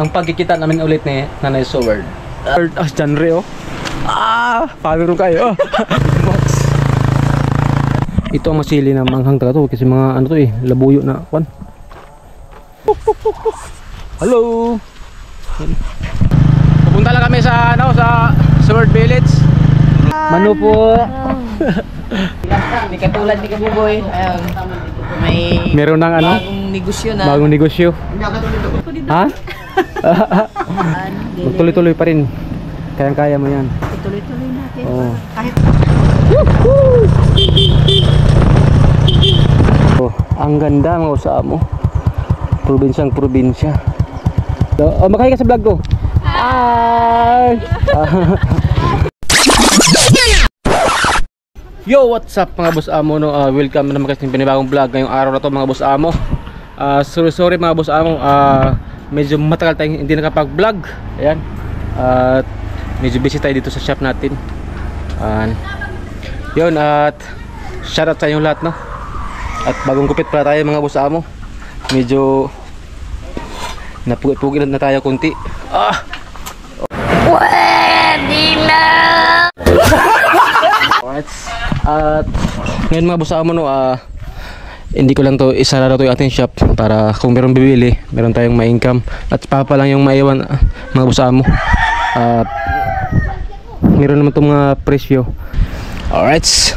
ang pagkikita namin ulit ni Nanay Seward. Genre oh. Pagaro kayo. Ito ang masili na manghang talaga to kasi mga ano to labuyo na kwan. Hello. Pupunta lang kami sa sa Seward Village. Mano po. Hindi katulad ni Kabuboy. Ayun. Meron ng ano? Bagong negosyo na. Bagong negosyo. Ha? Tuloy-tuloy pa rin. Kayang-kaya mo yan. Tuloy-tuloy natin. Oo. Kahit ang ganda mga usamo. Probinsyang probinsya. Makahi ka sa vlog ko. Hi! Yo, what's up mga boss amo no? Welcome naman kasi ng panibagong vlog ngayong araw na to mga boss amo. Sorry mga boss amo, medyo matagal tayong hindi nakapag-vlog. Ayan. Medyo busy tayo dito sa shop natin. Yun, at shoutout sa inyong lahat no. At bagong gupit pala tayo mga boss amo. Medyo napugi na tayo kunti. pwede na. At ngayon mga boss amo no, hindi ko lang to isara to yung ating shop para kung meron bibili, meron tayong ma-income. At papa lang yung maiwan mga boss amo. Meron naman itong mga presyo. Alright.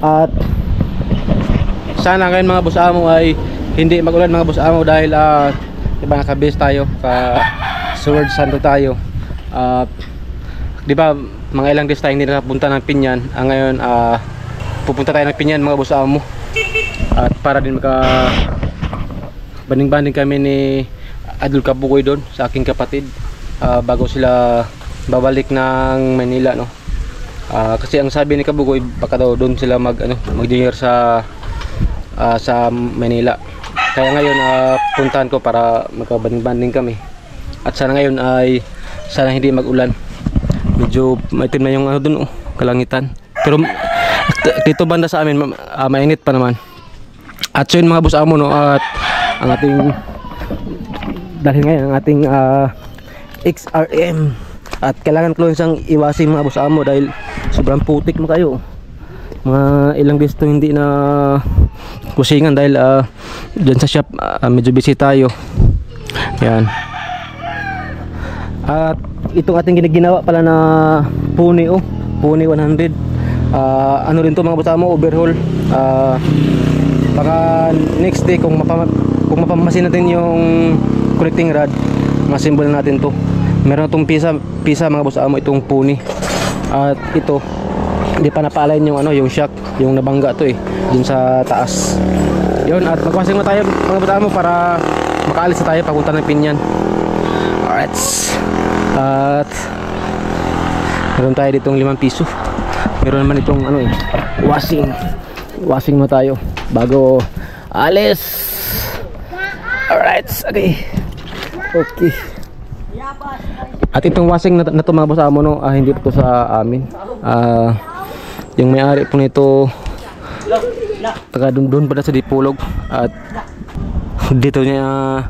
At sana ngayon mga boss amo ay hindi magulan mga boss amo dahil diba nakabase tayo ka Sword Santo tayo. Diba mga ilang days tayo hindi nakapunta ng Pinyan. Ngayon pupunta tayo ng Pinyan mga boss amo. At para din maka banding-banding kami ni Adol Kabukoy doon sa aking kapatid bago sila babalik ng Manila no. Kasi ang sabi ni Kabukoy baka daw doon sila mag-dinner sa Manila. Kaya ngayon puntahan ko para magkabanding-banding kami. At sana ngayon ay sana hindi mag-ulan. Medyo maitim na yung doon kalangitan. Pero dito banda sa amin mainit pa naman. At so yun mga boss amo no, at ang ating dahil ngayon ang ating XRM at kailangan ko lang siyang iwasin mga boss amo dahil sobrang putik mo kayo. Mga ilang days to hindi na kusingan dahil dyan sa shop medyo busy tayo. Yan. At itong ating ginagawa pala na Pony Pony 100 ano rin to mga boss amo, overhaul. Baka next day kung mapamasin natin yung connecting rod, masimbol natin to. Meron itong pisa mga boss amo itong Pony. At ito hindi pa napalain yung yung shock, yung nabangga to dun sa taas. Yun, at magwasing mo tayo mga boss amo para makaalis na tayo papunta ng Pinyan. Alright. At meron tayo ditong 5 piso. Meron naman itong washing mo tayo bago alis. Alright, okay. At itong washing na to mga boss amo no, hindi po to sa amin. Yung may-ari po nito taga doon pa sa Dipolog. At dito niya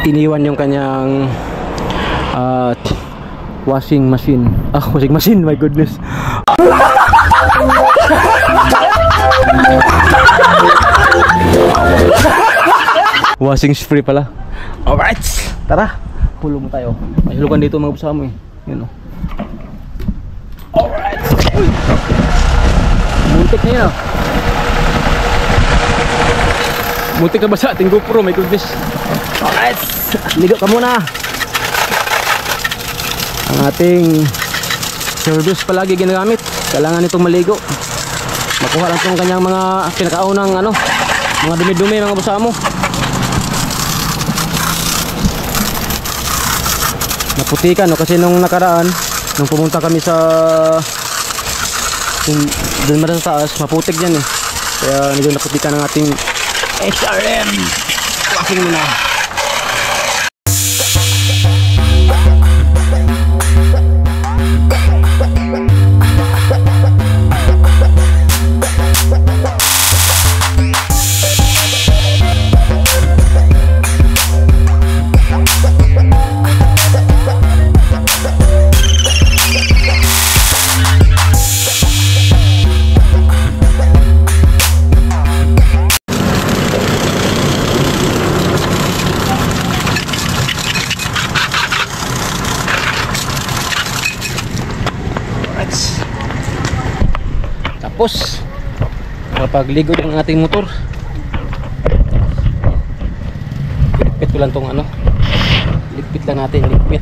iniwan yung kanyang washing machine. Washing machine, my goodness. Washing spray pala. Alright, tara, hulog tayo. May hulugan dito mga boss amo yun Alright. Muntik na yun Muntik ka ba sa ating GoPro, my goodness. Alright, ligo ka muna. Ang ating service palagi ginagamit. Kailangan itong maligo. Makuha lang itong kanyang mga pinakaunang mga dumi-dumi mga boss amo. Naputikan kasi nung nakaraan nung pumunta kami sa doon man sa taas, maputik yan kaya medyo naputikan ng ating XRM. Washing muna. matapos kapag ligo ng ating motor. Ligpit ko lang tong ano, ligpit lang natin, ligpit.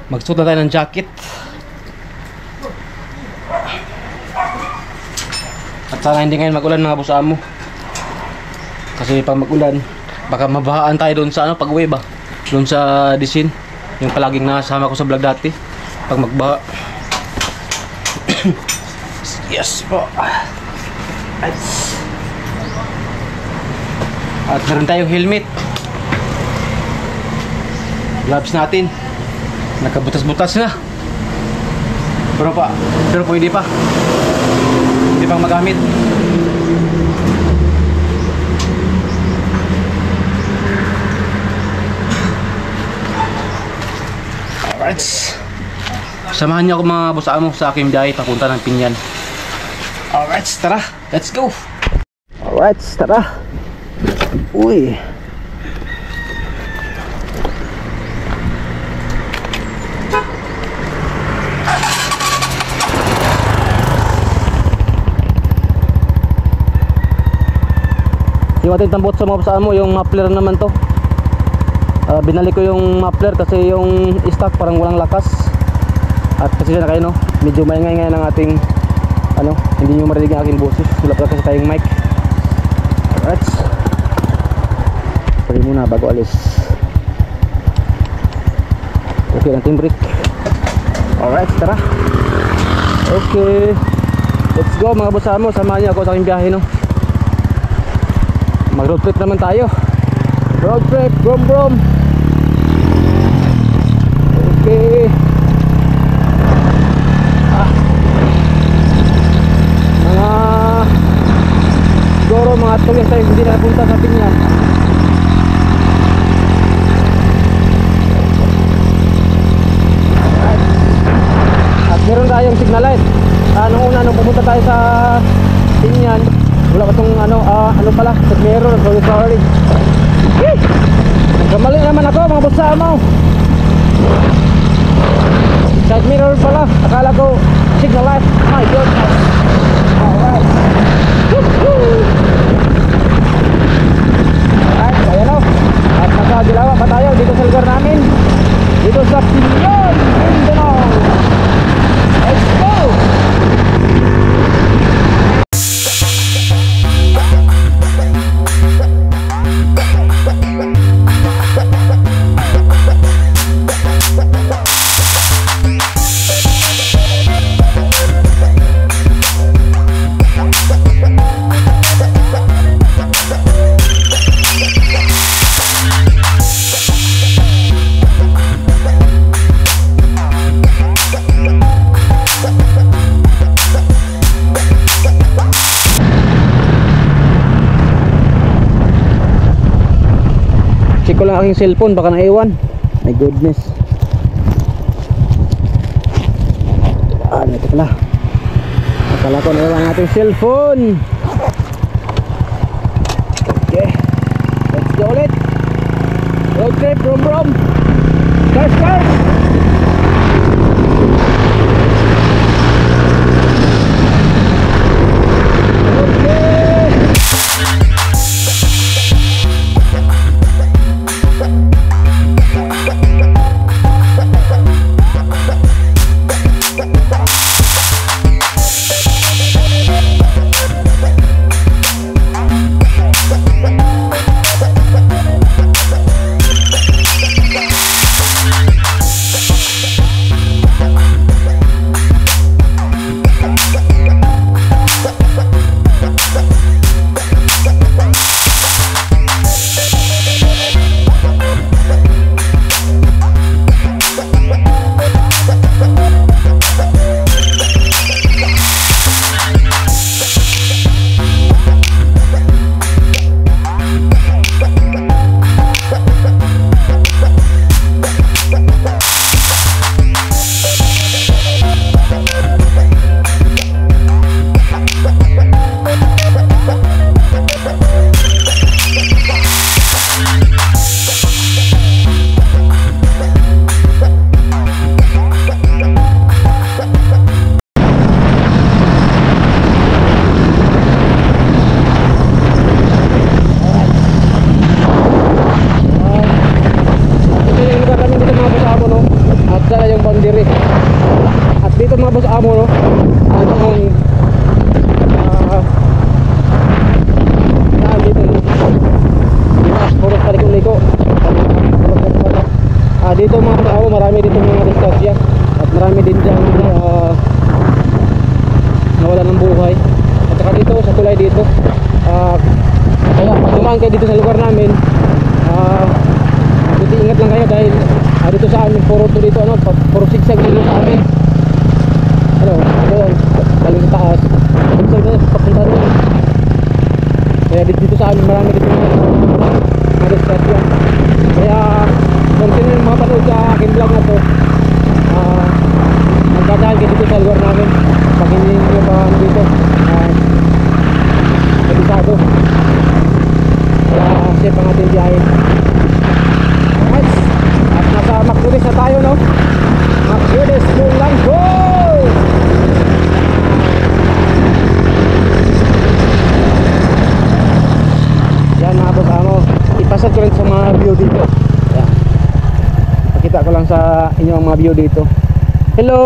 Magsuot na tayo ng jacket. At sana hindi ngayon mag-ulan mga boss amo. Kasi pag mag-ulan, baka mabahaan tayo doon sa ano, pag-uwi ba? Doon sa Disin, yung palaging nasama ko sa vlog dati. Pag magbaha. Yes po. At meron tayong helmet. Gloves natin. Nakabutas-butas na. Pero pwede pa. Hindi pang magamit. Alright. Samahan niyo ako mga boss amo sa aking biyahe papunta ng Pinyan. Alright, tara. Let's go. Alright, tara. Uy. Yung ating tambot sa mga kasama mo, yung muffler naman to. Binalik ko yung muffler kasi yung stock parang walang lakas. At kasi na kayo no, medyo maingay ng ating ano, hindi nyo marinig ang aking boses. Wala pa kasi tayong mic. Alright. Pwede muna bago alis. Okay lang team brake. Alright, tara. Okay, let's go mga kasama mo. Samahan niyo ako sa aking biyahe no. Mag road trip naman tayo. Road trip, brom brom. Okay. Siguro mga 2 years tayo hindi na napunta sa Pinyan. At meron tayong signal light. Nung pumunta tayo sa Pinyan, wala pa itong ano pala, sa mirror, sorry. Nagkamali naman ako mga bossamo. Side mirror pala, akala ko signal light. My goodness. Alright. Alright, ayan o. At nagkagilawa pa tayo dito sa lugar namin. Dito sa Pinyan, Mindanao. Let's go! Check ko lang aking cellphone, baka naiwan. My goodness. Ito pala. Akala ko naiwan ating cellphone. Okay, let's go ulit. Road trip, brom brom. Start. boss amo, no? Itong daan dito, no? Puro sa liko-liko. Dito mga boss amo, marami dito mga distansya. At marami din dyan nawala ng buhay. At saka dito, sa tulay dito. Kaya pag dumaan kayo dito sa lugar namin, buti ingat lang kayo dahil dito sa amin, puro to dito, ano, puro sigsag dito sa amin. Ano, galing sa taas, sigsag na papunta doon. Kaya dito sa amin, marami dito mga distansya. Kaya kung sino yung mga panood sa aking vlog na to, magdadaan kayo dito sa lugar namin. Pag hindi nyo pa dito, kabisado. Kaya safe ang ating biyahe. Alright, at nasa Macdudes na tayo, no? Macdudes, Mulanggo! Yan mga boss amo, ipasad ko rin sa mga view dito. Yan, pakita ko lang sa inyo ang mga view dito. Hello!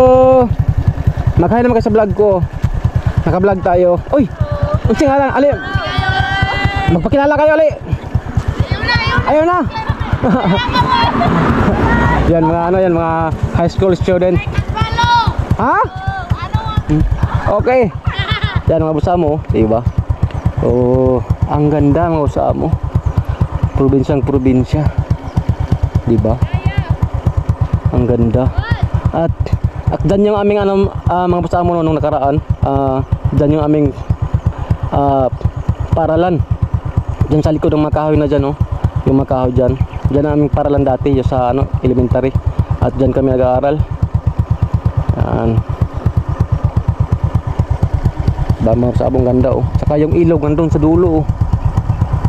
Mag-hi naman kayo sa vlog ko. Naka-vlog tayo. Uy! Unsi nga lang, Ali! Magpakilala kayo, Ali! Ayaw na! Yan mga ano yan, mga high school student. Ha? Okay. Yan mga busa mo, diba? Oh, ang ganda mga busa mo. Probinsyang probinsya. Diba? Ang ganda. At dyan yung aming ano, mga busa mo nung nakaraan. Dyan yung aming paralan. Dyan sa likod ng mga kahoy na dyan, oh. Yung mga kahoy dyan. Dyan ang aming paralan dati, yung sa ano, elementary. At dyan kami nag-aaral. Yan. Mga sa abong ganda, oh. Saka yung ilog nandun sa dulo, oh.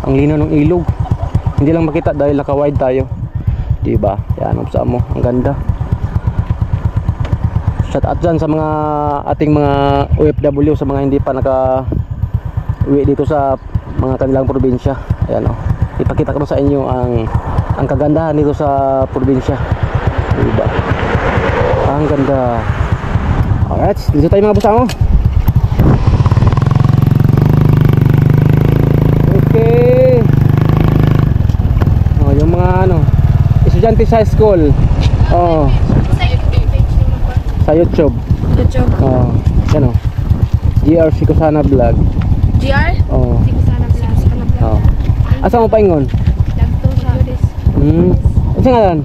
Ang linaw ng ilog. Hindi lang makita dahil naka-wide tayo. Diba? Yan, sa mo. Ang ganda. Shout out dyan sa mga ating mga OFW, sa mga hindi pa naka-uwi dito sa mga kanilang probinsya. Ayan, oh. Ipakita ko sa inyo ang kagandahan dito sa probinsya. Diba? Ang ganda. Alright, dito tayo mga busamo. Okay. Oh, yung mga ano, estudyante sa high school. Oh. Sa YouTube. Oh, yan, oh. GR Sikosana Vlog. GR? Oh. Sikosana Vlog. Oh. Asa mo paingon? Dagto sa Judes. Ano nga yan?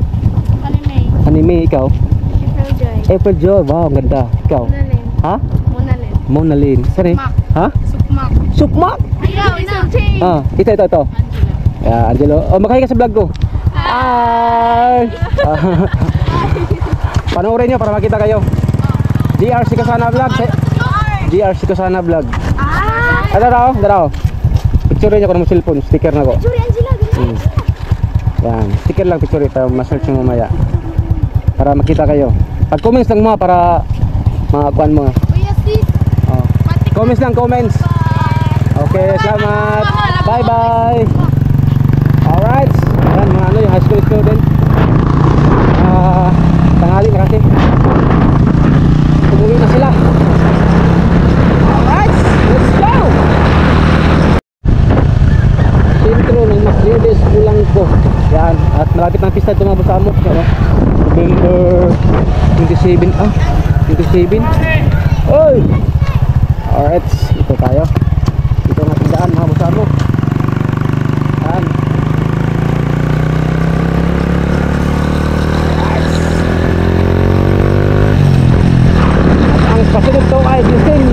Anime. Anime, ikaw? April Joy. April Joy, wow, ang ganda. Ikaw? Monalin. Ha? Monalin. Mona Lynn. Saan eh? Sukmak. Ha? Sukmak. Sukmak? Ayaw, isang change. Ito. Angela. Yeah, Angelo. Oh, makahi ka sa vlog ko. Hi! Panoorin nyo para makita kayo. GR Sikosana Vlog. GR Sikosana Vlog. Daraw. Picture niya ko ng cellphone, sticker na ko. Sorry, Angela. Yan, sticker lang picture para ma-search nyo mamaya. Para makita kayo. Pag comments lang mo para makakuan mo. Kuya, sis. Oh. Comments lang, comments. Okay, salamat. Bye-bye. Alright. Yan, mga ano, yung high school student. Tanghali na kasi. Umuwi na sila. Alright, let's go! Sentro ng Macdudes, Mulanggo. Yan, at malapit ng pista ito mga basamo. November 27. 27. Oy! Alright, ito tayo. Ito ang ating daan mga basamo. Yan. At ang pasunod to ay Yusin.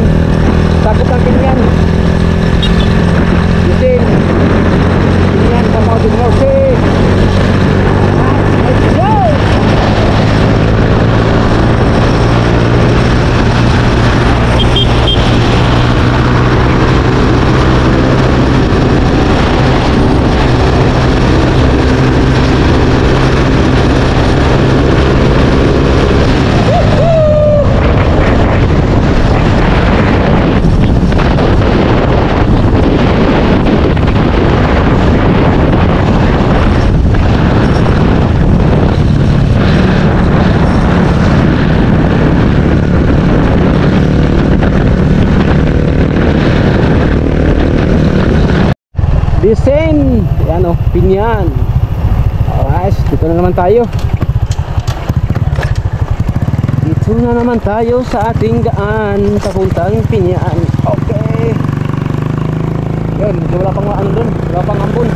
Sakot ng Pinyan. Yusin. Pinyan sa Mountain Horses. Let's go! Descend. Yan o, Pinyan. Alright, dito na naman tayo. Dito na naman tayo sa ating daan papuntang Pinyan. Okay. Yun, wala pang ano dun, wala pang ambon.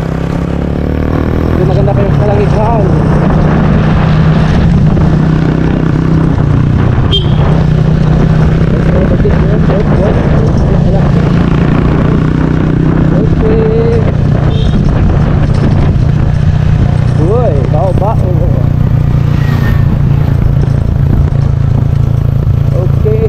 Ito maganda pa yung kalangitan. Okay. Uy, kau ba? Okay.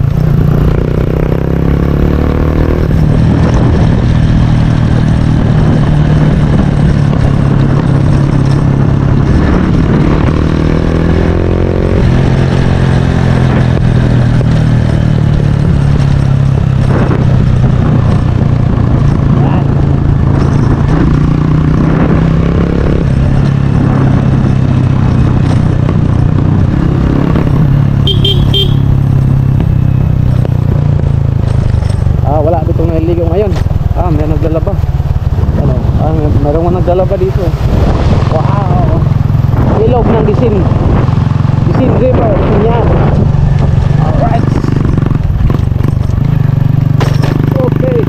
Wala ditong naliligaw ngayon. May naglalaba. Ano? Mayroong naglalaba dito. Wow! Ilog ng Disin. Disin River. Yan. Alright. Okay.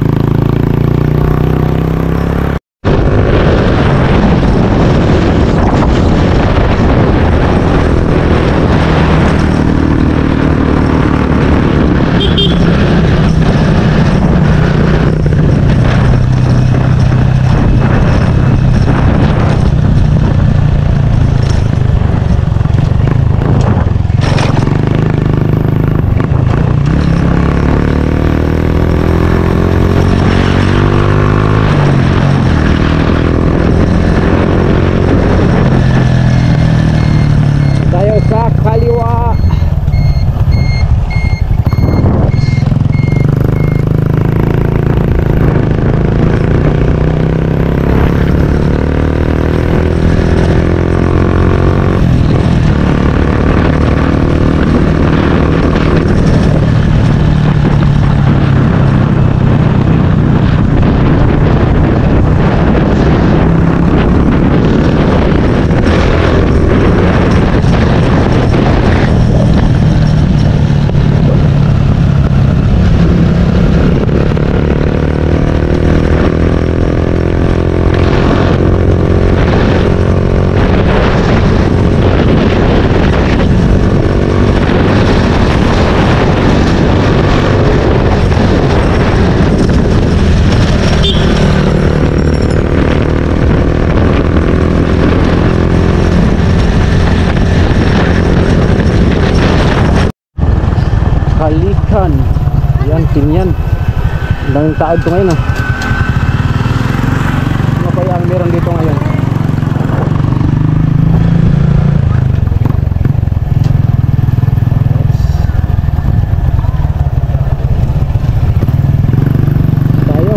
Sa kaliwa. Kalikan. Yan, Pinyan. Ang daming tao dito ngayon. Ano kaya ang meron dito ngayon? Tayo.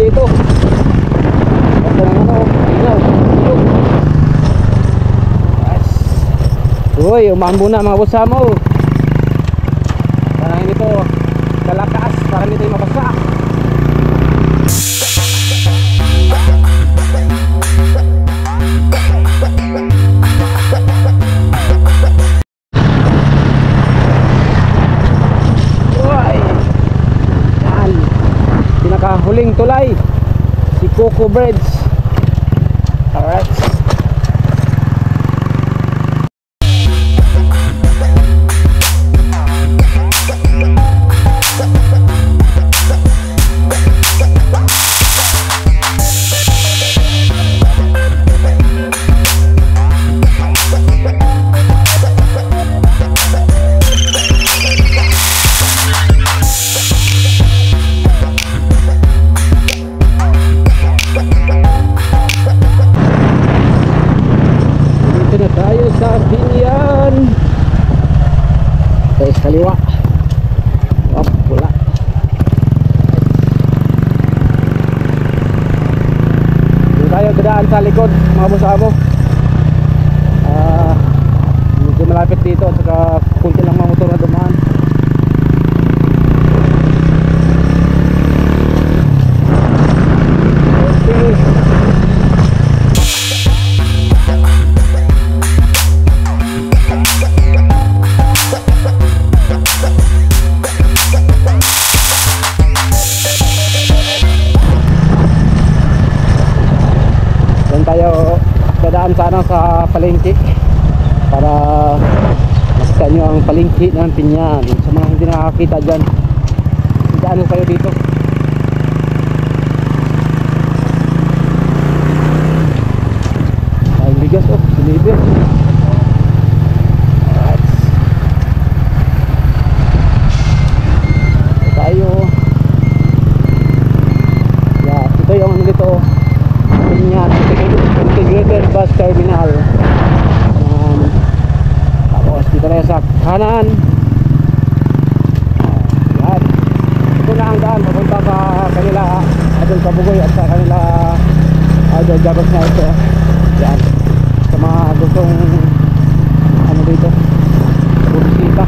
dito. Basta ng ano, ilaw. Yes. Uy, umambo na mga boss mo. Parang ito, kalakas, parang ito yung mabasa. Huling tulay si Coco Bridge. Alright. Kaliwa. Op, pula. Dito tayo dadaan sa likod mga boss amo. Medyo malapit dito at saka kunti lang mga motor na dumaan. Okay. Tayo dadaan sana sa palengke para makita nyo ang palengke ng Pinyan. Sa mga hindi nakakita dyan, dadaan mo kayo dito. Ay bigas oh, deliver. Tayo yeah, ito yung ano dito Pinyan Integrated Bus Terminal. Tapos dito tayo sa kanan. Yan. Ito na ang daan papunta sa kanila Adol Kabugoy at sa kanila Adol Jagos na ito. Yan. Sa mga gustong ano dito bumisita.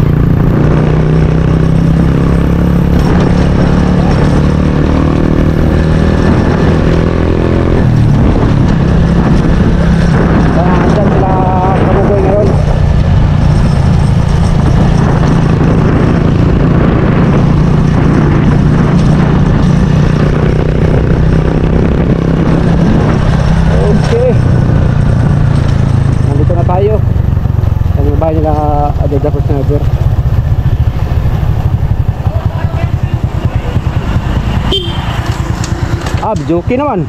Adjust sniper. Joke naman.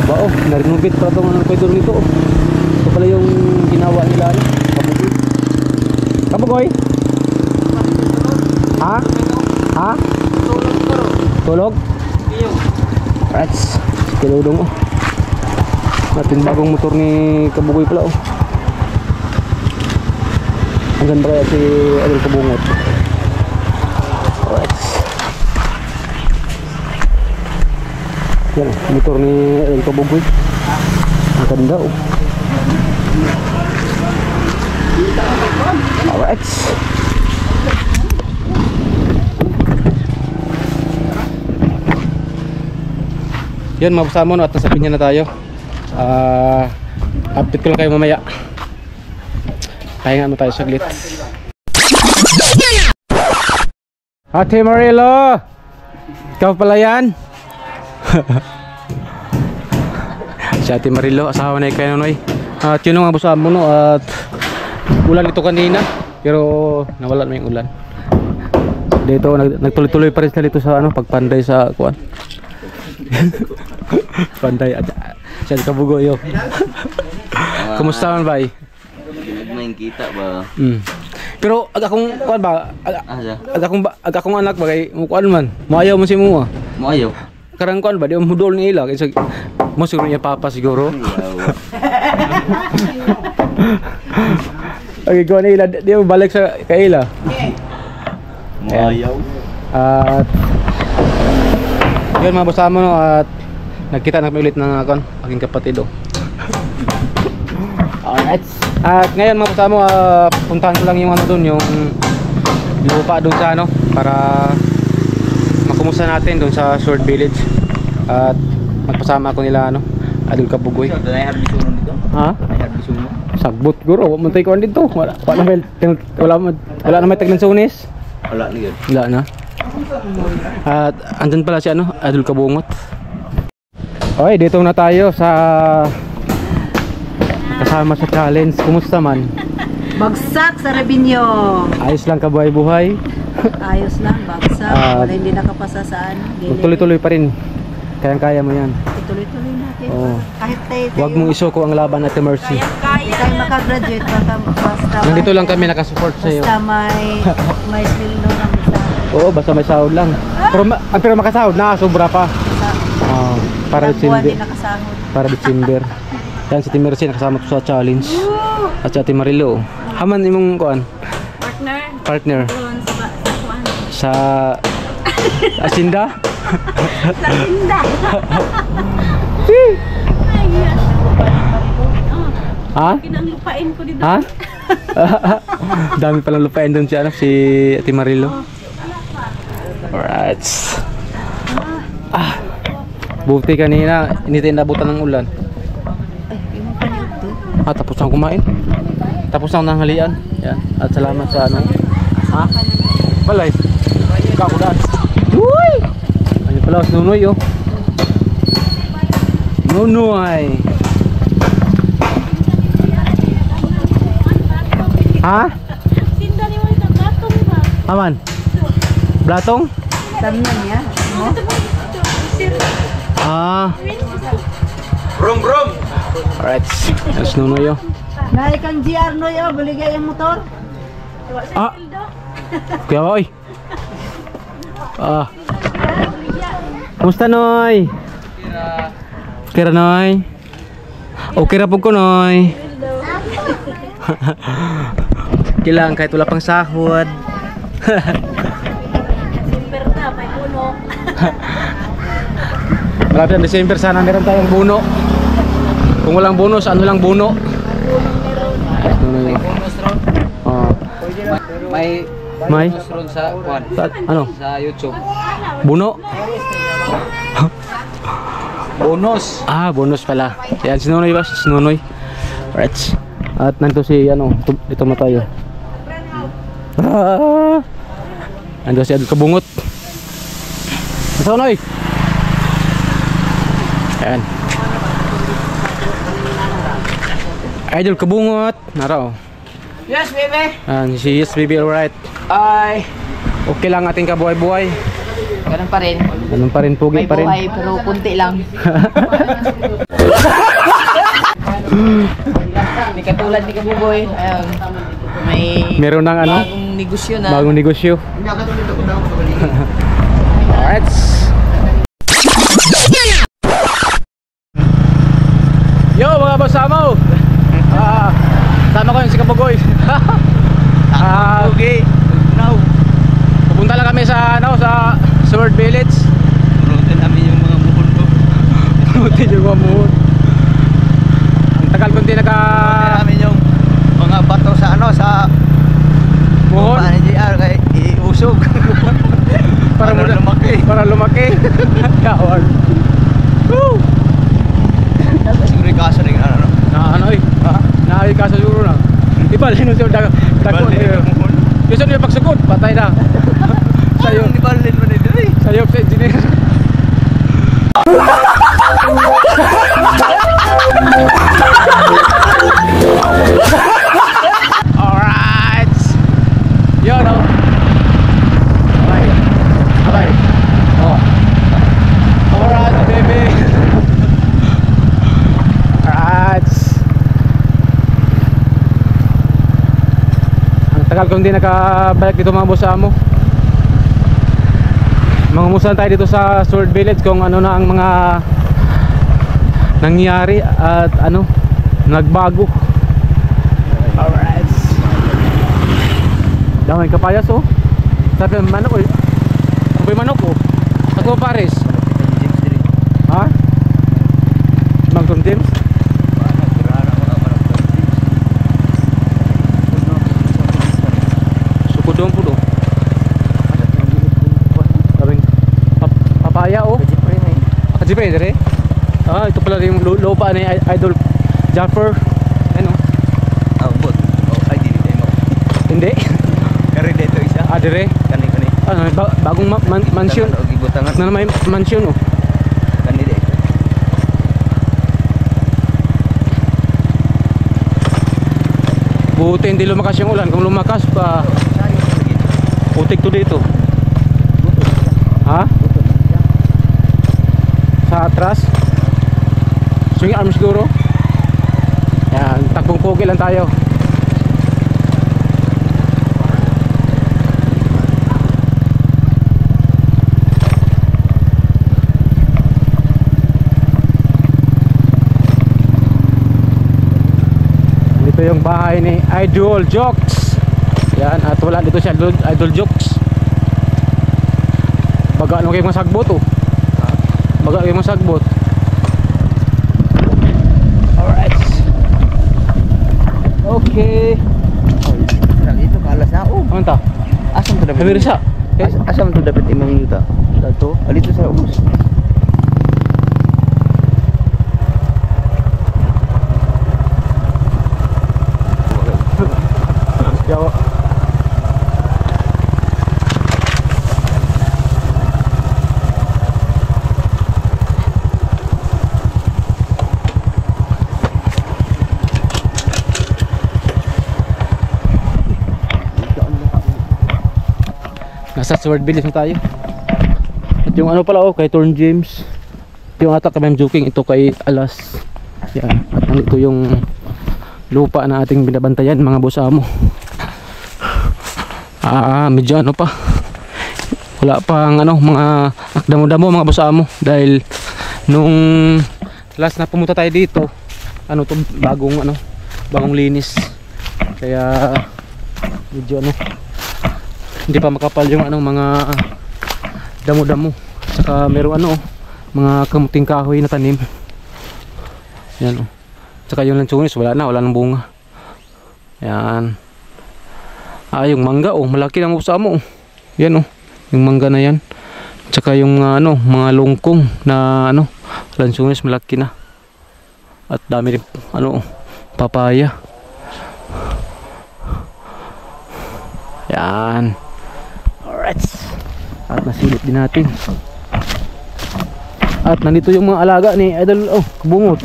Ba oh, narinubit pa itong ano pwede nito. Ito pala yung ginawa nila ano, Kabugoy. Kabugoy? Ha? Ha? Tulog? Right. Kiludong oh. Natin bagong motor ni Kabugoy pala oh. Ang ganda kaya si Adol Kabungot. Alright. Yan motor ni Adol Kabugoy. Ang ganda oh. Alright. Yan mga busamon at nasa Pinyan na tayo. Update ko lang kayo mamaya. Pahinga mo tayo saglit. Ate Marilo, ikaw pala yan. Si Ate Marilo, asawa na kay Nonoy. At yun ang abusahan mo no. At ulan ito kanina, pero nawala na yung ulan. Dito nagtuloy-tuloy pa rin sila dito sa ano, pagpanday sa kuan. Panday at siya Kabugoy. Kumusta man bay? Main kita ba? Pero akong kuan ba? Akong anak ba kay mukuan man. Maayaw man si mo ah. Maayaw. Karang kuan ba di mo hudol ni ila kaysa mo siguro niya papa siguro. Okay, kuan ni ila di mo balik sa kay ila. Maayaw. At Yun mga boss amo, no, at nagkita na kami ulit ng aking kapatid. Oh. Alright. At ngayon mga boss amo, puntahan ko lang yung ano dun, yung lupa dun sa ano, para makumusta natin dun sa Sword Village. At magpasama ako nila ano, Adol Kabugoy. Ha? Sagbot guro, wala man tayo kuhan dito. Wala na may taglang sunis. Wala na yun. Wala na. At andun pala si ano, Adol Kabungot. Okay, dito na tayo sa kasama sa challenge. Kumusta man? Bagsak sa Rebinyo. Ayos lang ka buhay-buhay. Ayos lang, bagsak. Wala hindi nakapasa saan. Tuloy-tuloy pa rin. Kayang-kaya mo yan. Tuloy-tuloy natin. Oo. Kahit tayo. Huwag mong isuko ang laban at Mercy. Hindi tayo makagraduate basta Nandito lang kami nakasupport sa iyo. basta may sweldo kami sa Oo, basta may sahod lang. Pero makasahod na, sobra pa. Para ilang buwan December. din nakasahod. Para December. Yan si Tim Mercy nakasama ko sa challenge. At si Ate Marilo. Haman imong kuan? Partner. Doon sa kuwan. Sa Asinda? Sa tinda. Ha? Kinanglupain ko dito. Ha? Dami palang lupain doon si ano, si Ate Marilo. Alright. Buti kanina, hindi tayo nabutan ng ulan. Ay, yung paniod to. Tapos na kumain. Tapos na nanghalian. Yan. At salamat sa ano. Ha? Balay. Kakudan. Uy! Ano pala, Nunoy oh. Nunoy. Ha? Tinda ni mo ito, gatong ba? Aman. Blatong? Tamyan niya. No? Brum brum! Alright. That's Nunoy oh. Naik kang GR no yo, baligay ang motor. Kuya Oy. Kumusta Noy? Okay ra Noy. Okay ra pug ko Noy. Kailangan kahit wala pang sahod. Simper na, may puno. Malapit ang December, sana meron tayong buno. Kung walang bonus, ano lang buno? Oh. May May? ron sa kwan. Ano? Sa YouTube. Buno? Bonus. Bonus pala. Yan, si Nunoy ba? Si Nunoy. Alright. At nandito si, ano, dito mo tayo. Nandito si Adol Kabungot. Si Nunoy. Ayan. Idol Kabungot. Naraw. Yes, baby. Si Yes Baby, alright. Ay. Okay lang ating kabuhay-buhay. Ganun pa rin. Ganun pa rin, pugi May pa rin. buhay pero kunti lang. Hindi katulad ni Kabugoy. Ayun. May Meron ng ano? bagong negosyo na. Bagong negosyo. Alright. Yo mga basamo. Sama ko yung si Kabugoy. Okay. Now. Pupunta lang kami sa ano, sa Sword Village. Purutin namin yung mga muhon ko. Purutin yung mga muhon. Ang tagal kundi Purutin namin yung mga bato sa ano, sa muhon. Paano JR kay iusog. Para lumaki. Para lumaki. Kawan. Woo! Siguro yung kaso rin ano. Ano eh? Naay ka sa siguro na. Ibalhin mo siya dagko. Kasi niya pagsugod, patay na. Sayo. Ibalhin mo na dito eh. Sayo sa engineer. Alright. Yo no. Bye. Oh. Alright, baby. Alright. Ang tagal kong hindi nakabalik dito mga boss amo. Mangumustahan tayo dito sa Sword Village kung ano na ang mga nangyari at ano nagbago. Alright. Damay kapayas oh. Sabi manok oh. Sabi manok oh. Ako pares. papaya oh. Kajipe dire. Ah, ito pala yung lupa ni Idol Jaffer. Ano? Bot. Ay di mo. Hindi. Kari dito isa. Ah, dire. Kani. Ano, bagong mansion. Gibutangan. Na may mansion oh. Kani di. Buti hindi lumakas yung ulan. Kung lumakas pa, putik to dito. Ha? Sa atras? Swing arm siguro? Yan, takbong pogi lang tayo. Dito yung bahay ni Idol Jokes. Yan, at wala dito si Idol Jokes. Baga ano kayo mga sagbot oh. Baga kayo mga sagbot. Alright. Okay. Lagi itu kalas na. Ano ta? Asam to dapat. Kamera siya. Asam to dapat 5 minuta. Dato. Alito sa ubos. Yawa. Nasa Sword Village na tayo. At yung ano pala oh, kay Torn James. Yung ata kami joking ito kay Alas. Yan. At nandito yung lupa na ating binabantayan mga boss amo. Medyo ano pa. Wala pang ano mga akdamo-damo mga boss amo dahil nung last na pumunta tayo dito, ano to bagong linis. Kaya medyo ano hindi pa makapal yung mga damo-damo. Saka meron mga kamuting kahoy na tanim. Yan oh. Saka yung lansunis wala nang bunga. Yan. Yung mangga oh, malaki lang sa mo. Yan oh, yung mangga na yan. Saka yung mga lungkong na lansunis malaki na. At dami rin papaya. Yan. Alright. At nasilip din natin. At nandito yung mga alaga ni Idol Bungot.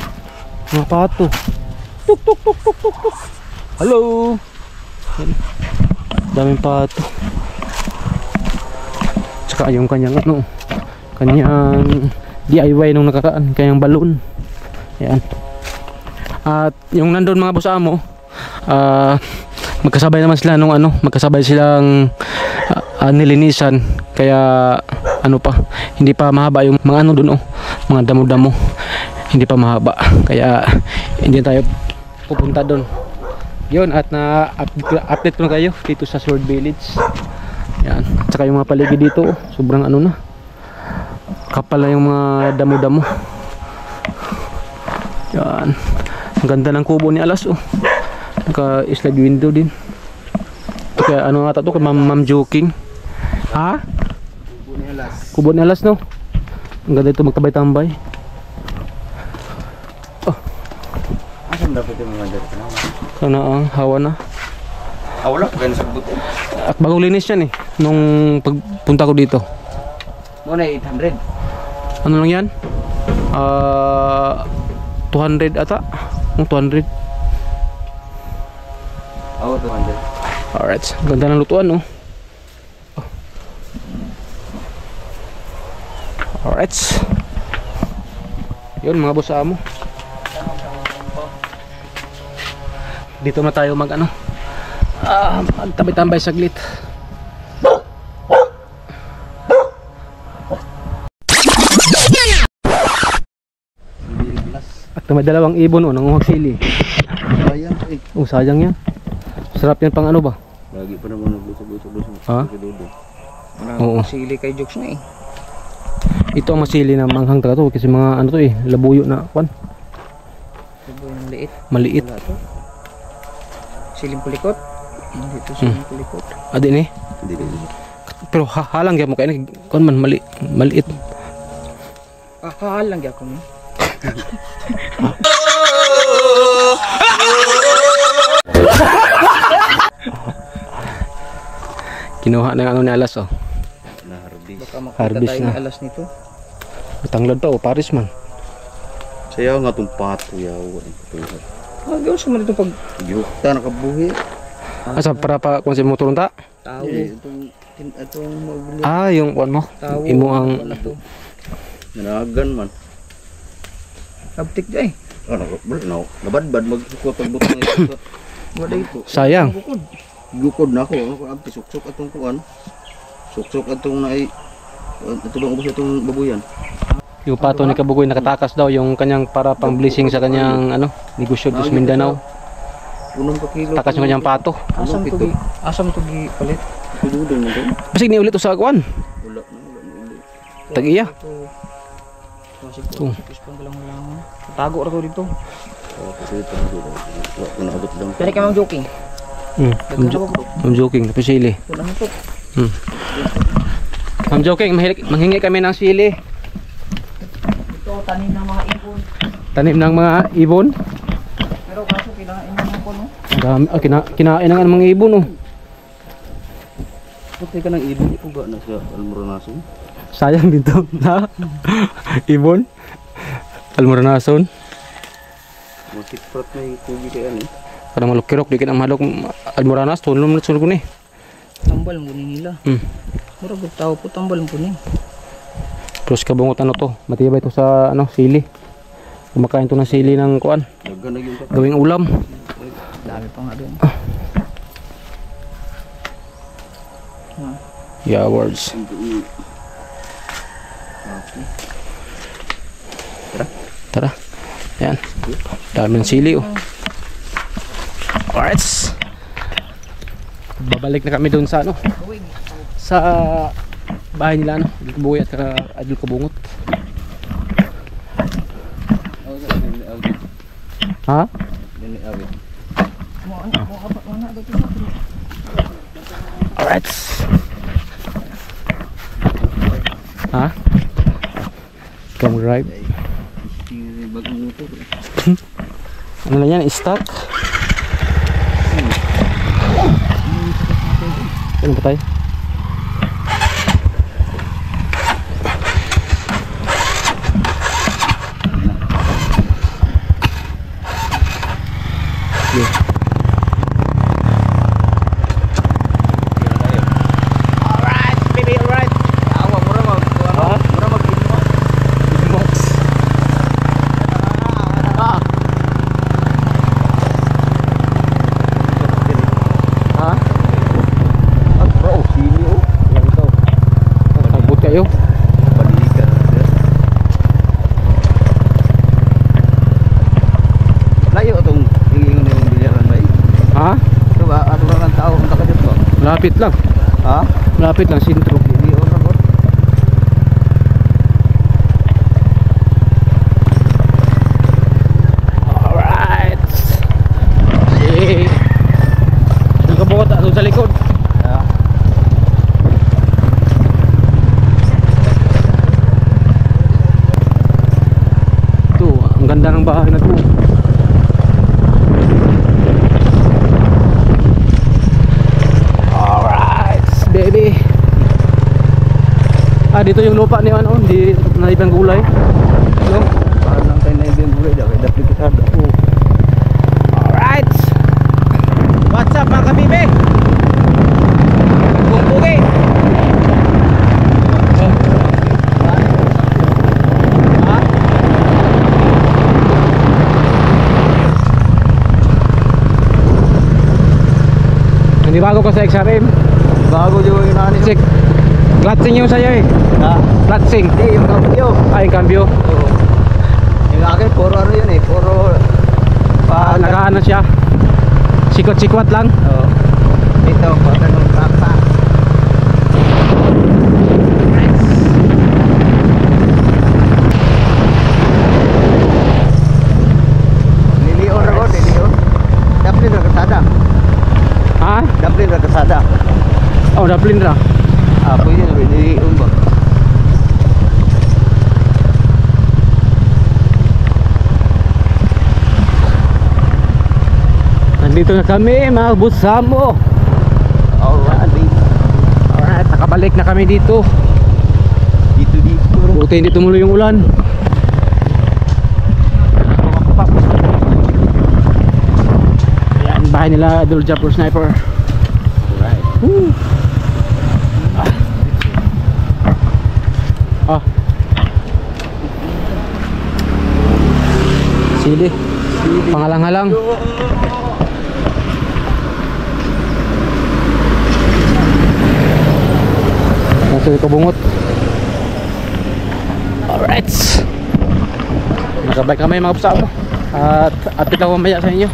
Mga pato. Tuk tuk tuk tuk tuk tuk. Hello. Yan. Daming pato. Tsaka yung kanyang kanyang DIY nung nakakaan, kanyang balon. Yan. At yung nandun mga boss amo, magkasabay naman sila magkasabay silang nilinisan. Kaya hindi pa mahaba yung mga dun mga damo-damo. Hindi pa mahaba. Kaya hindi tayo pupunta doon. Yun, at na-update ko na kayo dito sa Sword Village. Yan. Tsaka yung mga paligid dito, sobrang na. Kapal na yung mga damo-damo. Yan. Ang ganda ng kubo ni Alas naka-slide window din. Kaya nga to kay Ma'am Joking. Ha? Kubo ni Alas. Kubo ni Alas no? Ang ganda ito magtabay-tambay. Asam dapat yung mga dito na. Kana ang hawa na. Wala pa ganun sa buto. At bagong linis yan nung pagpunta ko dito. Muna 800. Ano lang yan? 200 ata. 200. 200. Alright, ganda ng lutuan Alright. Yun mga boss amo. Dito na tayo magtabay-tambay saglit. At may dalawang ibon nangunguhag sili. Sayang Sayang yan. Sarap yan pang ba? Lagi pa naman naglusog-lusog. Ha? Oo. Sili kay Jokes na Ito ang masili na manghang talaga to kasi mga labuyo na kwan. Yung liit. Maliit. Siling pulikot. Dito siling pulikot. Adin Hindi. Pero halang gyud mo kay kwan man maliit. Kakahal lang gyapon mo. Kinuha ng ano ni Alas oh. Na-harvest. Baka makita Harvest tayo na. ng alas nito. Tanglad pa oh, Paris man. Sayaw nga itong pato yaw. Gawin sa man itong pag Gihukta nakabuhi. Asa para pa kung si motor ta? tao. Itong mabili. Ah, yung kuan mo. Tao. Imo ang Ano to? Nanagan man. Abtik day. Nabadbad magkukot ang butang ito. Wala ito. sayang. Bukod. Gukod na ako. Ano ko abti suksok atong kuan. Suksok atong naay. Ito bang ubos itong babuyan. Yung pato ni Kabugoy nakatakas daw yung kanyang para pang blessing sa kanyang ano, negosyo sa Mindanao. Unong ka kilo. Takas yung kanyang pato. Asam to gi palit. Kududon mo to. Basig ni ulit sa kuan. Wala na ulit. Tag-iya. Masig Ito. ko. Kispang lang lang. Tago ra ko dito. Kasi ito na dito. Wala ko naabot lang. Pero kay Ma'am Joking. I'm joking, tapi sili. Wala na to. I'm joking, manghingi kami ng sili. Ito tanim ng mga ibon. Tanim ng mga ibon. Pero kaso kinain ng mga puno. Dami, kinain ng mga ibon oh. Putay ka ng ibon. Uga na siya. Almoronason. Sayang dito na ibon. Almoranason. Masiprat na yung kugi kaya ni. Kadang malukirok, dikit ang malok almoranas, tulong na sulog ni. Tambal mo nila. Mura gud tao po tambal mo ni. Plus kabungot ano to, matibay to sa ano, sili. Kumakain to ng sili ng kuan, Dagan na yung gawing ulam. Dami pa nga doon. Yeah, words. Tara. Yan. Dami ng sili oh. Alright. Babalik na kami doon sa ano, sa bahay nila ano, Idol Kabugoy at saka Idol Kabungot. Ha? Alright. Ha? Come right. bagong motor. Ano na yan? Stock? Ano ba tayo? Alright, baby, alright. Awa, mura mag, mura mag Ha? Bro, sili oh. Lang ito. Tagbot kayo. Balikan. Layo itong ingingon yung bilyaran ba eh? Ha? Ito ba? Ato lang ang tao. Punta ka dito. Lapit lang. Ha? Lapit lang, sintro. Hindi o na ko. Alright. Si Idol Kabungot doon sa likod. Ito, ang ganda ng bahay na to. Alright, baby. Ah, dito yung lupa ni ano, di naibang gulay. Ito. Parang lang tayo na ibang gulay. Dahil dapli kita. Alright. What's up mga kabibe? Bumbugi. Ha? Hindi bago ka sa XRM. Bago yung inaani. Check. Clutching yung sa'yo eh. Ha? Clutching. Hindi, yung kapyo. Ay, cambio. Oo. Yung akin, puro ano yun eh. Puro Nagaan na siya. Sikwat-sikwat lang. Oo. Ito, pata ng trapa. Lilion ako, lilion. Daplin na kasada. Ha? Daplin na kasada. Oh, daplin ra. Ah, pwede na lilion ba? Nandito na kami mga busamo. Alright, nakabalik na kami dito. Dito. Buti hindi tumuloy yung ulan. Ayan, bahay nila Idol Japper Sniper. Alright. Sili. Pangalang-halang. Nasa ko bungot. Alright. Nakabike kami mga kasama. At update ako mamaya sa inyo.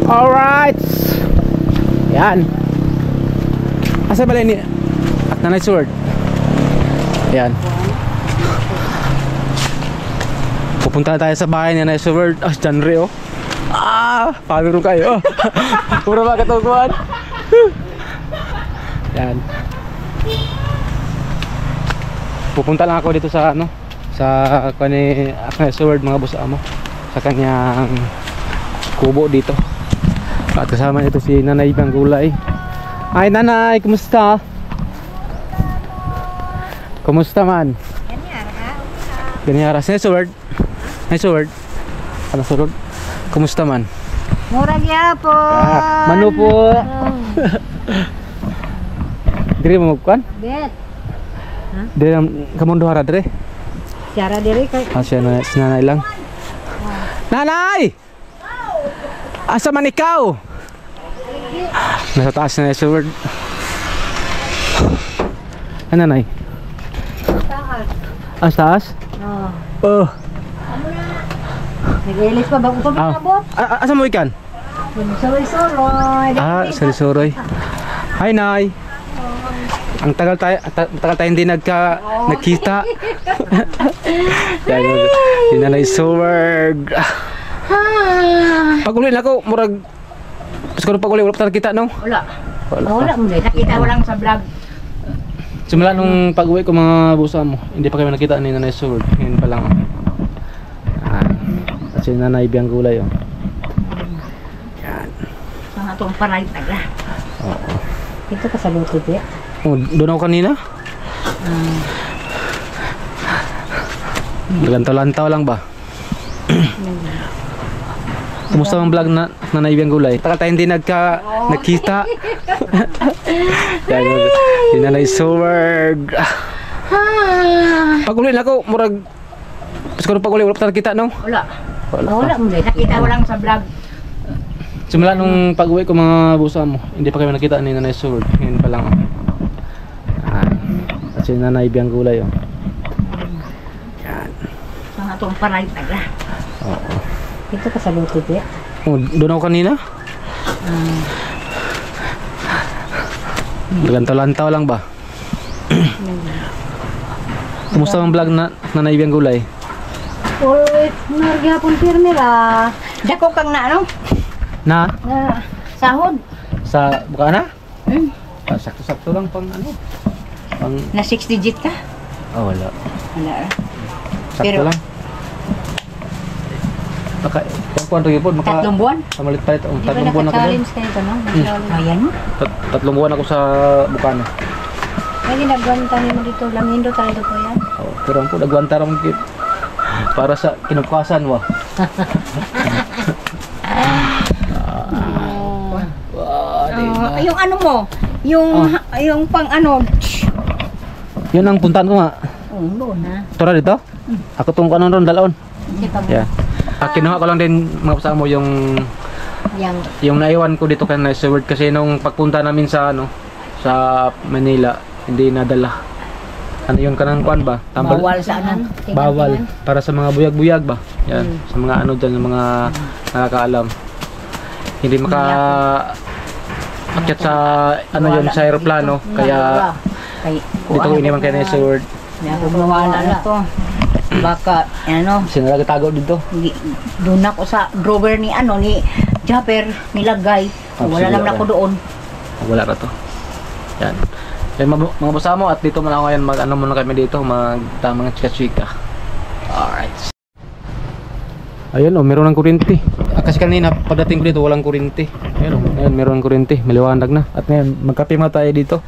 Alright. Yan. Asa ba ni at nanay sword? Yan. Pupunta na tayo sa bahay ni nanay sword. Ah, genre oh. Pagaro kayo. Puro ba katuguan? Yan. Pupunta lang ako dito sa ano, sa kani Sword mga boss amo, sa kanyang kubo dito. At kasama nito si Nanay Banggulay. Ay Nanay, kumusta? Kumusta man? Ganyara. Sa Sword. Ay Sword. Ano Sword? Kumusta man? Murag yapon. Mano po. Diri mo magkuan? Bet. Diri kamundo hara diri. Siara diri kay Siya na sinanay lang. Nanay! Asa man ikaw? Nasa taas na yung word. Ano nanay? taas. Taas? Oh. Nag-ilis pa ba ko pabot? Asa mo ikan? Soroy-soroy. Soroy-soroy. Hi Nay. Ang tagal tayo hindi nagkita. Yan, Nanay Sword. Pag-uli na ako, murag siguro pag-uli, wala pa tayo kita, no? Wala mo din. Nakita ko lang sa vlog. Simula nung pag-uwi ko mga busa mo, hindi pa kami nakita ni Nanay Sword. Ngayon pa lang. At si Nanay Banggulay, oh. Yan. Mga itong paray taga. Oo. Ito ka sa luto, di? Oh, doon ako kanina. Lantaw-lantaw lang ba? Kumusta ang vlog na Nanay Banggulay? Tagal tayo hindi nagkita. Yan, si Nanay Sword. Pag-uli na ako, murag siguro pag-uli, wala pa tayo nakita, no? Wala mo din. Nakita ko lang sa vlog. Simula nung pag-uwi ko mga busa mo, hindi pa kami nakita ni Nanay Sword. Ngayon pa lang. At si Nanay Banggulay, oh. Yan. Mga itong paray taga. Oo. Ito ka sa luto, di? Oh, doon ako kanina. Lantaw-lantaw lang ba? Kumusta ang vlog na Nanay Banggulay? Uy, nagyapon pirmi ra. Dako kang na ano? Na? Sahod. Sa Bukana? Sakto-sakto lang pang ano? Pang... Na 6 digit ka? Oh, wala. Wala. Sakto Pero- lang. Kung ito yun, 3 buwan? Kamalit pa ito. Di ba 3 buwan ako doon. naka-challenge kayo ito, no? Ayan mo. 3 buwan ako sa Bukana. May ginagwanta mo dito. Langindo tayo po yan. Oh, pero ang po, nagwanta ramon kit. Para sa kinukasan mo. Yung ano mo? Yung pang ano? Yun ang puntahan ko nga. Doon ha. Tura dito? Ako tong kanon ron dalon. Hindi pa mo. Yeah. Kinuha ko lang din mga kasama mo yung naiwan ko dito kay Nanay Sword kasi nung pagpunta namin sa ano sa Manila hindi nadala. Ano yun kanang kuan ba? Bawal sa ano? Bawal para sa mga buyag-buyag ba? Yan, sa mga ano diyan, mga nakakaalam. Hindi maka akyat sa ano yun sa aeroplano kaya dito ko iniwan kay Nanay Sword. Mawala na to. Baka ano? Sinalagatago dito. Doon ako sa drawer ni ano ni Japper nilagay. Wala naman ako doon. Wala ka to. Yan. Yan mga bosa mo at dito muna ako ngayon mag ano muna kami dito mag tamang chika-chika. Alright. Ayun oh, meron ng kuryente. Kasi kanina pagdating ko dito walang kuryente. Ayun oh, ayun, meron ng kuryente, maliwanag na. At ngayon, magkape muna tayo dito.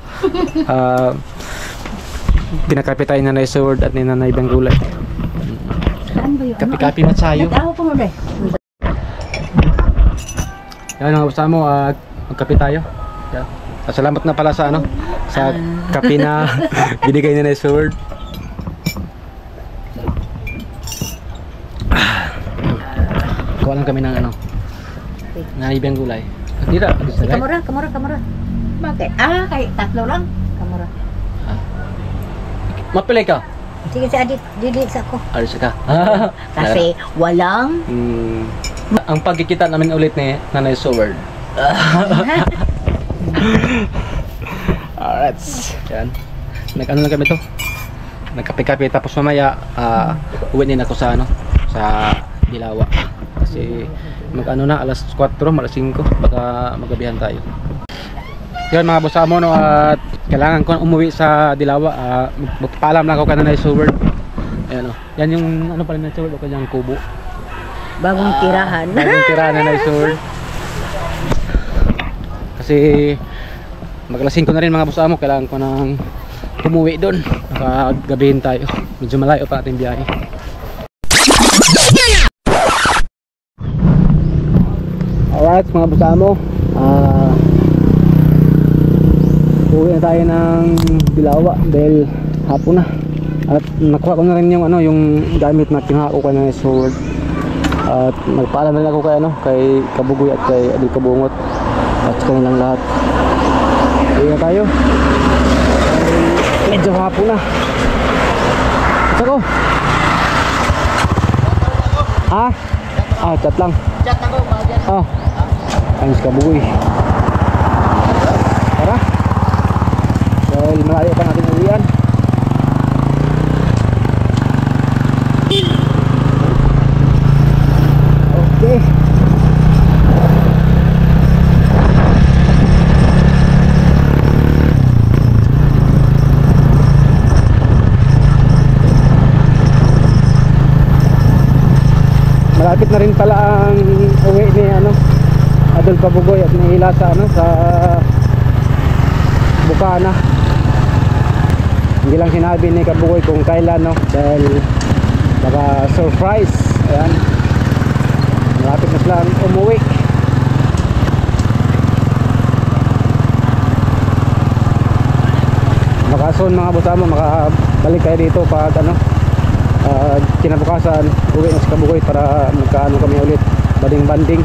Pinakape tayo na Nanay Sword at ni Nanay Benggulay. Saan ba yun? Kape-kape matsayo. Nag-aho ko mo deh. Yan mga basta mo, magkape tayo. Yan. Salamat na pala sa ano, sa kape na binigay ni Nanay Sword. Kuha lang kami ng ano, Nanay Benggulay. Dito, Si kamura. Bakit? Kay tatlo lang. Kamura. mapilay ka? Sige si Adit, dili sa ako. Alis ka. Kasi walang Ang pagkikita namin ulit ni Nanay Sword. Alright. Yan. Nag-ano lang kami to. Nagkape-kape tapos mamaya uwi din ako sa ano, sa Dilawa. Kasi mag-ano na alas 4, alas 5 baka magabihan tayo. Yan mga boss amo no, at kailangan ko umuwi sa Dilawa. Magpapaalam lang ako kay Nanay Sword. Ayan o. Yan yung ano pala Nanay Sword o kanyang kubo. bagong tirahan. Bagong tirahan na Nanay Sword. Kasi mag-alas 5 na rin mga boss amo, kailangan ko nang umuwi doon. Nakagabihin tayo. Medyo malayo pa ating biyahe. Alright mga boss amo, uwi na tayo ng Dilawa dahil hapon na. At nakuha ko na rin yung ano, yung gamit na kinuha ko kay Nanay Sword. At nagpaalam na rin ako kay ano, kay Kabugoy at kay Adil Kabungot at sa kanilang lahat. Uwi na tayo. Medyo hapon na. Ito ko. Chat lang. Chat ako, bagyan. Ayun si Kabugoy. Tara. Dahil malayo pa natin uwian. Okay. Malapit na rin pala ang uwi ni ano, Adol Kabugoy at ni Hila sa ano, sa Bukana. Hindi lang sinabi ni Kabugoy kung kailan, no, dahil baka surprise. Ayan, malapit na silang umuwi. Baka soon mga boss amo, makabalik kayo dito pag ano, kinabukasan uwi na si Kabugoy para magkaano kami ulit, banding-banding.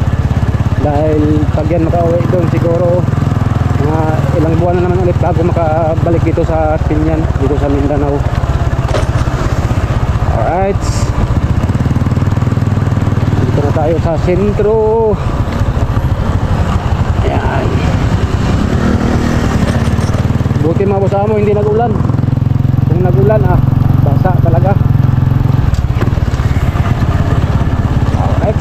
Dahil pag yan makauwi doon siguro mga ilang buwan na naman ulit bago makabalik dito sa Pinyan, dito sa Mindanao. Alright, dito na tayo sa sentro. Ayan, buti mga boss amo hindi nag-ulan. Kung nag-ulan basa talaga. Alright,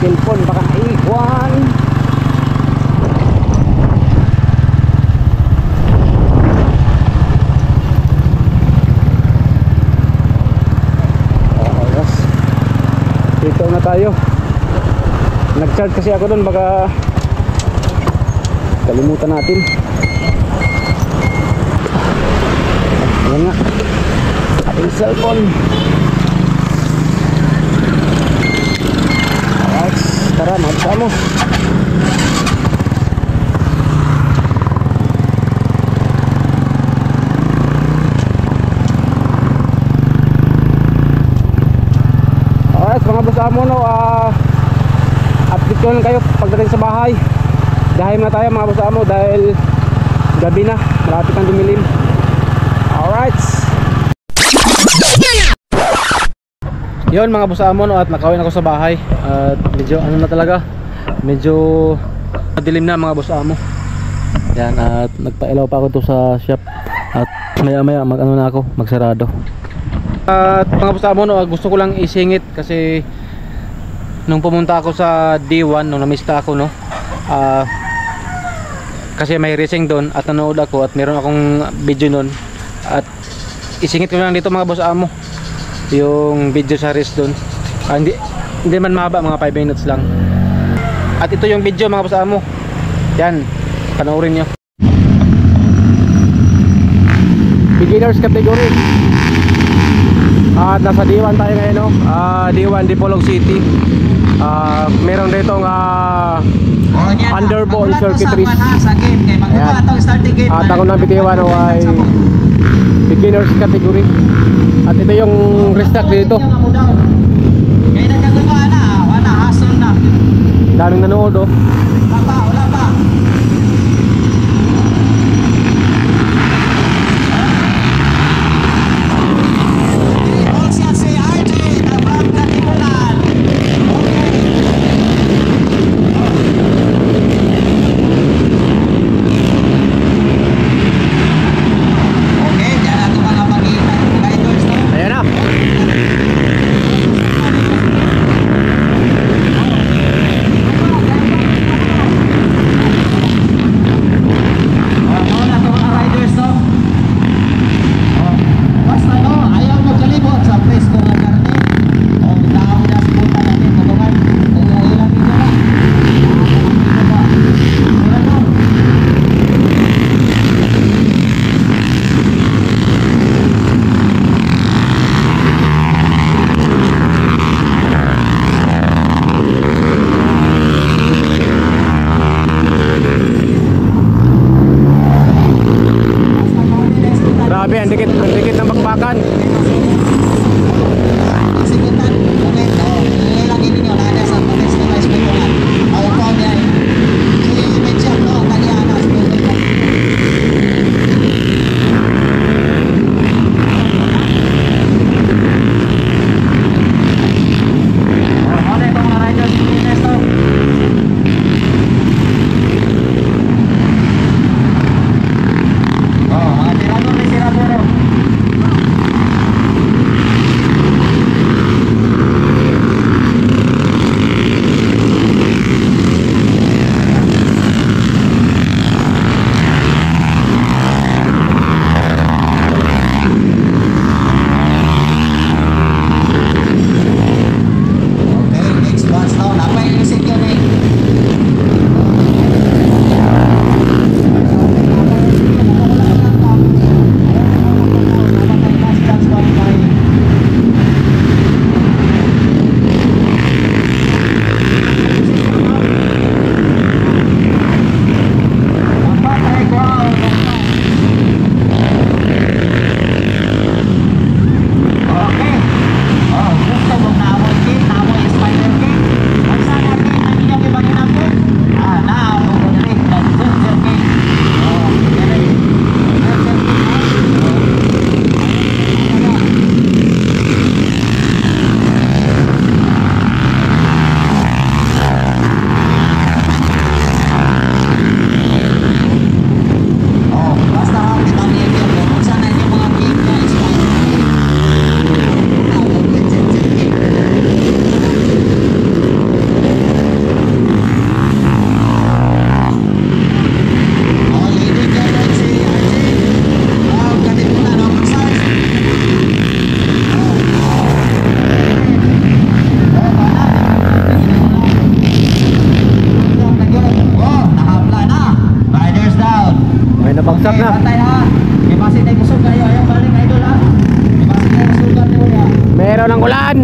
cellphone baka naiwan. Yes, dito na tayo. Nag-charge kasi ako doon, baka kalimutan natin. Ayan nga ating cellphone. Tara, magsama. Alright mga boss amo no, update ko lang kayo pagdating sa bahay. Dahil na tayo mga boss amo dahil gabi na, malapit ang dumilim. Alright, yun mga boss amo no, at nakawin ako sa bahay. At medyo ano na talaga, medyo madilim na mga boss amo. Yan, at nagpailaw pa ako to sa shop. At maya maya mag ano na ako, magsarado. At mga boss amo, no, gusto ko lang isingit kasi nung pumunta ako sa D1, nung namista ako, no, kasi may racing doon at nanood ako at meron akong video noon, at isingit ko lang dito mga boss amo yung video sa race doon. Hindi man mahaba, mga 5 minutes lang. At ito yung video mga boss amo, yan, panoorin nyo. Beginners category. At nasa D1 tayo ngayon, no? D1 Dipolog City. Meron dito underball circuit race. Ayan. At ako ng bitiwan ay beginners category. At ito yung restart dito. Daming nanood, oh. Grabe, ang dikit ng bakbakan. Bagsak na. Meron ng ulan.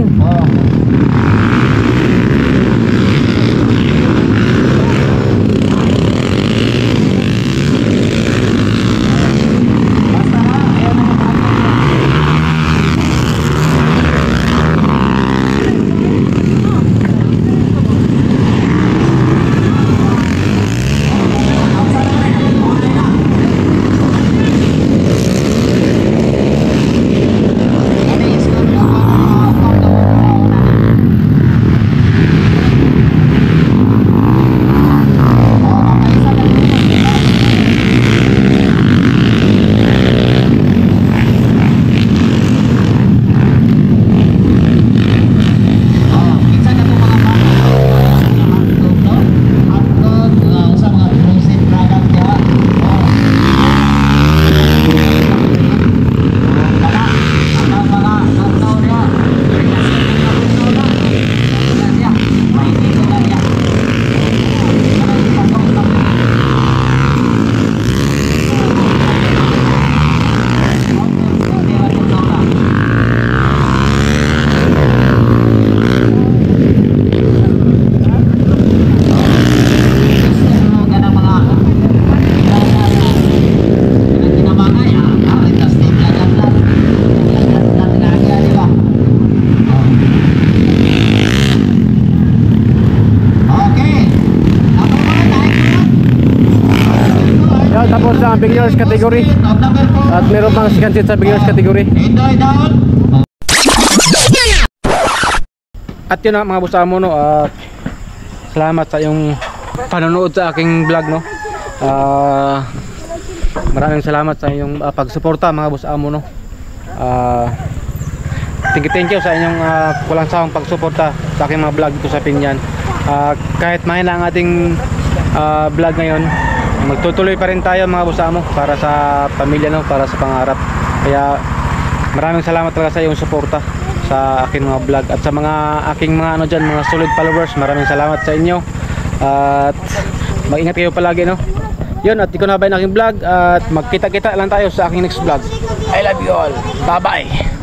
pang beginners category. At meron pang second seat sa beginners category. At yun na mga boss amo, no. Salamat sa iyong panonood sa aking vlog, no. Maraming salamat sa iyong pagsuporta mga boss amo, no. Thank you sa inyong walang sawang pagsuporta sa aking mga vlog dito sa Pinyan. Kahit mahina ang ating vlog ngayon, magtutuloy pa rin tayo mga boss amo para sa pamilya, no, para sa pangarap. Kaya maraming salamat talaga sa iyong suporta sa aking mga vlog at sa mga aking mga ano dyan, mga solid followers. Maraming salamat sa inyo at mag-ingat kayo palagi, no. Yun, at ikaw na ba yung aking vlog at magkita-kita lang tayo sa aking next vlog. I love you all. Bye bye.